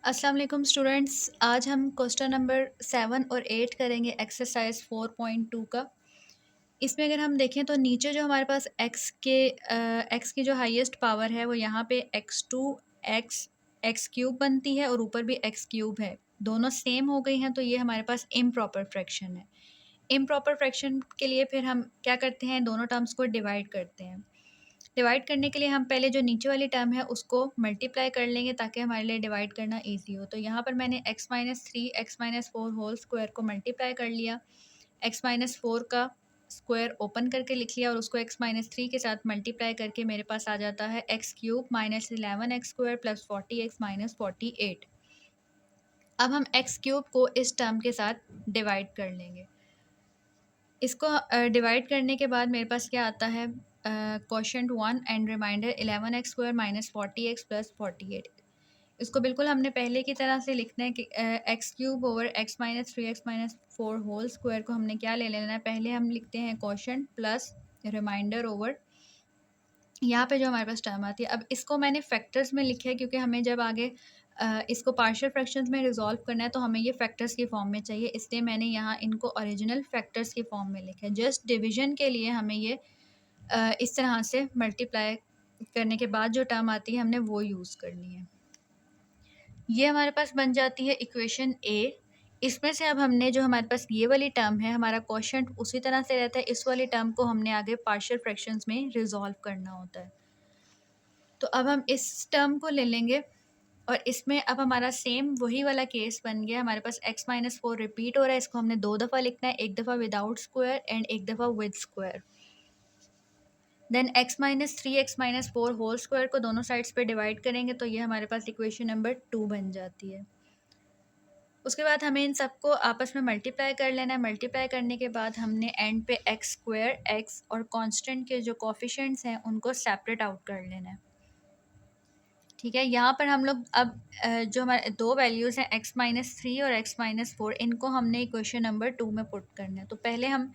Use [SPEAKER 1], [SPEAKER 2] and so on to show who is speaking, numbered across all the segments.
[SPEAKER 1] अस्सलाम वालेकुम स्टूडेंट्स। आज हम क्वेश्चन नंबर 7 और 8 करेंगे एक्सरसाइज 4.2 का। इसमें अगर हम देखें तो नीचे जो हमारे पास एक्स की जो हाईएस्ट पावर है वो यहाँ पे x2 एक्स एक्स क्यूब बनती है और ऊपर भी एक्स क्यूब है। दोनों सेम हो गई हैं तो ये हमारे पास इम्प्रॉपर फ्रैक्शन है। इम्प्रॉपर फ्रैक्शन के लिए फिर हम क्या करते हैं, दोनों टर्म्स को डिवाइड करते हैं। डिवाइड करने के लिए हम पहले जो नीचे वाली टर्म है उसको मल्टीप्लाई कर लेंगे ताकि हमारे लिए डिवाइड करना इजी हो। तो यहाँ पर मैंने x-3 x-4 होल स्क्वायर को मल्टीप्लाई कर लिया। x-4 का स्क्वायर ओपन करके लिख लिया और उसको x-3 के साथ मल्टीप्लाई करके मेरे पास आ जाता है x cube minus 11x square plus 40x minus 48। अब हम एक्स क्यूब को इस टर्म के साथ डिवाइड कर लेंगे। इसको डिवाइड करने के बाद मेरे पास क्या आता है, quotient 1 and remainder 11x square minus 40x plus 48। इसको बिल्कुल हमने पहले की तरह से लिखना है कि X cube over x-3 x-4 whole square को हमने क्या ले लेना है, पहले हम लिखते हैं क्वोशंट प्लस रिमाइंडर ओवर यहाँ पे जो हमारे पास टर्म आती है। अब इसको मैंने फैक्टर्स में लिखा है क्योंकि हमें जब आगे इसको पार्शियल फ्रैक्शंस में रिजॉल्व करना है तो हमें ये फैक्टर्स की फॉर्म में चाहिए, इसलिए मैंने यहाँ इनको ओरिजिनल फैक्टर्स की फॉर्म में लिखा है। जस्ट डिवीजन के लिए हमें ये इस तरह से मल्टीप्लाई करने के बाद जो टर्म आती है हमने वो यूज़ करनी है। ये हमारे पास बन जाती है इक्वेशन ए। इसमें से अब हमने जो हमारे पास ये वाली टर्म है, हमारा क्वोशंट उसी तरह से रहता है, इस वाली टर्म को हमने आगे पार्शियल फ्रैक्शंस में रिजॉल्व करना होता है। तो अब हम इस टर्म को ले लेंगे और इसमें अब हमारा सेम वही वाला केस बन गया। हमारे पास x-4 रिपीट हो रहा है, इसको हमने दो दफ़ा लिखना है, एक दफ़ा विदाउट स्क्वायर एंड एक दफ़ा with square. Then x-3 x-4 whole square को दोनों साइड्स पे डिवाइड करेंगे तो ये हमारे पास इक्वेशन नंबर 2 बन जाती है। उसके बाद हमें इन सबको आपस में मल्टीप्लाई कर लेना है। मल्टीप्लाई करने के बाद हमने एंड पे एक्स स्क्वायर एक्स और कांस्टेंट के जो कोफिशिएंट्स हैं उनको सेपरेट आउट कर लेना है। ठीक है, यहाँ पर हम लोग अब जो हमारे दो वैल्यूज़ हैं x-3 और x-4, इनको हमने इक्वेशन नंबर 2 में पुट करना है। तो पहले हम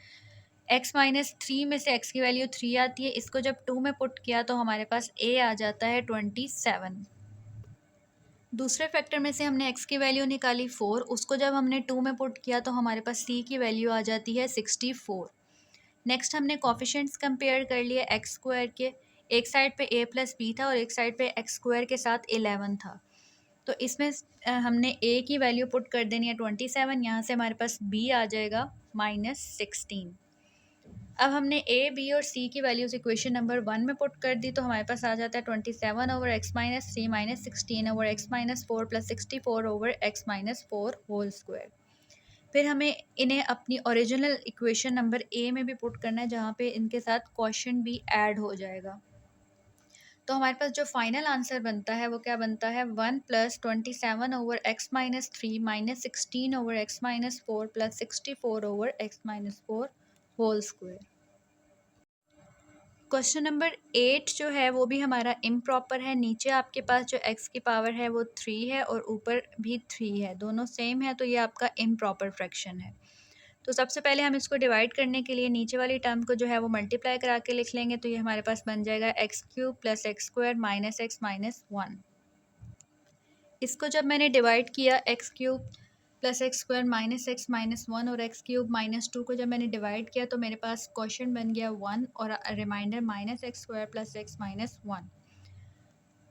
[SPEAKER 1] x-3 में से x की वैल्यू 3 आती है, इसको जब 2 में पुट किया तो हमारे पास a आ जाता है 27। दूसरे फैक्टर में से हमने x की वैल्यू निकाली 4, उसको जब हमने 2 में पुट किया तो हमारे पास c की वैल्यू आ जाती है 64। नेक्स्ट हमने कोफिशिएंट्स कंपेयर कर लिए एक्स स्क्वायर के, एक साइड पे a प्लस बी था और एक साइड पे एक्स स्क्वायर के साथ 11 था। तो इसमें हमने a की वैल्यू पुट कर देनी है 27, यहाँ से हमारे पास b आ जाएगा -16। अब हमने a b और c की वैल्यूज इक्वेशन नंबर 1 में पुट कर दी तो हमारे पास आ जाता है 27 over x-3 minus 16 over x-4 plus 64 over x-4 whole square. फिर हमें इन्हें अपनी ओरिजिनल इक्वेशन नंबर ए में भी पुट करना है जहाँ पे इनके साथ क्वोशंट भी ऐड हो जाएगा। तो हमारे पास जो फाइनल आंसर बनता है वो क्या बनता है, 1 plus 27 over x-3 minus 16 over x-4 plus 64 over x-4 whole square. Question number 8 जो है वो भी हमारा इम्प्रॉपर है। नीचे आपके पास जो x की पावर है वो 3 है और ऊपर भी 3 है, दोनों सेम है, तो ये आपका इम्प्रॉपर फ्रैक्शन है। तो सबसे पहले हम इसको डिवाइड करने के लिए नीचे वाली टर्म को जो है वो मल्टीप्लाई करा के लिख लेंगे तो ये हमारे पास बन जाएगा x cube plus x square minus x minus 1। इसको जब मैंने डिवाइड किया x cube plus x square minus x minus 1 और एक्स क्यूब माइनस 2 को जब मैंने डिवाइड किया तो मेरे पास क्वोशंट बन गया 1 और remainder minus x square plus x minus 1।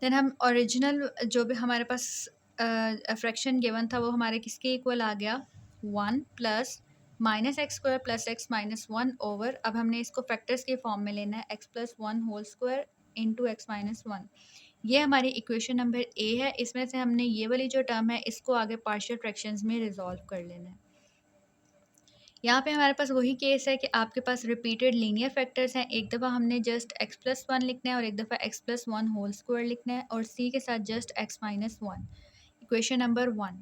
[SPEAKER 1] Then हम ओरिजिनल जो भी हमारे पास फ्रैक्शन गिवन था वो हमारे किसके इक्वल आ गया, 1 plus minus x square plus x minus 1 over, अब हमने इसको फैक्टर्स के फॉर्म में लेना है x plus 1 whole square into x minus 1। ये हमारी इक्वेशन नंबर ए है। इसमें से हमने ये वाली जो टर्म है इसको आगे पार्शियल फ्रैक्शंस में रिजॉल्व कर लेना है। यहाँ पे हमारे पास वही केस है कि आपके पास रिपीटेड लीनियर फैक्टर्स हैं। एक दफ़ा हमने जस्ट x प्लस 1 लिखना है और एक दफ़ा x प्लस 1 होल स्क्वायर लिखना है और c के साथ just x minus 1, equation number 1।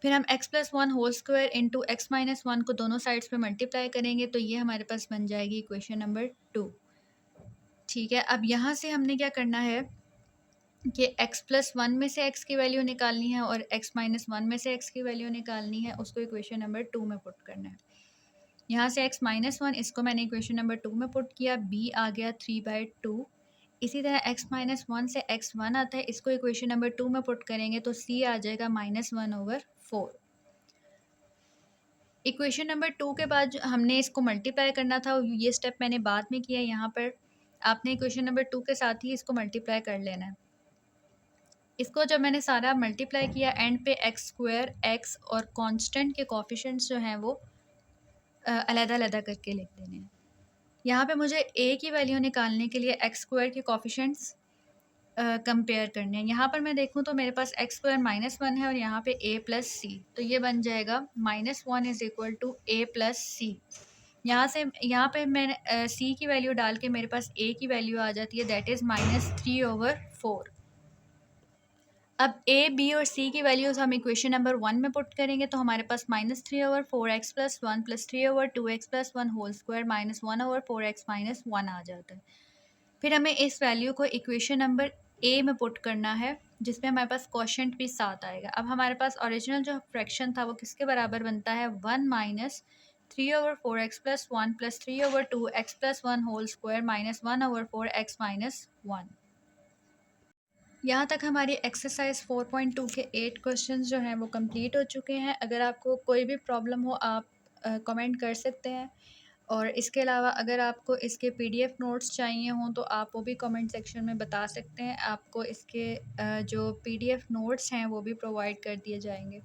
[SPEAKER 1] फिर हम x plus 1 whole square into x minus 1 को दोनों साइड्स पे मल्टीप्लाई करेंगे तो ये हमारे पास बन जाएगी इक्वेशन नंबर 2। ठीक है, अब यहाँ से हमने क्या करना है कि x प्लस 1 में से x की वैल्यू निकालनी है और x माइनस 1 में से x की वैल्यू निकालनी है, उसको इक्वेशन नंबर 2 में पुट करना है। यहाँ से x माइनस 1 इसको मैंने इक्वेशन नंबर 2 में पुट किया, b आ गया 3/2। इसी तरह x माइनस वन से x1 आता है, इसको इक्वेशन नंबर 2 में पुट करेंगे तो c आ जाएगा -1/4। इक्वेशन नंबर 2 के बाद जो हमने इसको मल्टीप्लाई करना था, ये स्टेप मैंने बाद में किया। यहाँ पर आपने इक्वेशन नंबर 2 के साथ ही इसको मल्टीप्लाई कर लेना है। इसको जब मैंने सारा मल्टीप्लाई किया, एंड पे एक्स स्क्वायर, एक्स और कांस्टेंट के कोफिशिएंट्स जो हैं वो अलग-अलग करके लिख देने हैं। यहाँ पे मुझे a की वैल्यू निकालने के लिए एक्स स्क्वायर के कोफिशिएंट्स कंपेयर करने हैं। यहाँ पर मैं देखूँ तो मेरे पास एक्स स्क्वायर -1 है और यहाँ पे a प्लस सी, तो ये बन जाएगा -1 is equal to a plus c. यहाँ पे मैंने c की वैल्यू डाल के मेरे पास a की वैल्यू आ जाती है, दैट इज़ -3/4। अब a, b और c की वैल्यूज़ हम इक्वेशन नंबर 1 में पुट करेंगे तो हमारे पास -3/4x + 1 + 3/2x + 1 whole square -1/4x - 1 आ जाता है। फिर हमें इस वैल्यू को इक्वेशन नंबर a में पुट करना है, जिसमें हमारे पास क्वोशंट भी साथ आएगा। अब हमारे पास ओरिजिनल जो फ्रैक्शन था वो किसके बराबर बनता है, 1 - 3/4x + 1 + 3/2x + 1 whole square -1/4x - 1। यहाँ तक हमारी एक्सरसाइज 4.2 के 8 क्वेश्चंस जो हैं वो कंप्लीट हो चुके हैं। अगर आपको कोई भी प्रॉब्लम हो आप कमेंट कर सकते हैं, और इसके अलावा अगर आपको इसके पीडीएफ नोट्स चाहिए हों तो आप वो भी कमेंट सेक्शन में बता सकते हैं। आपको इसके जो पीडीएफ नोट्स हैं वो भी प्रोवाइड कर दिए जाएंगे।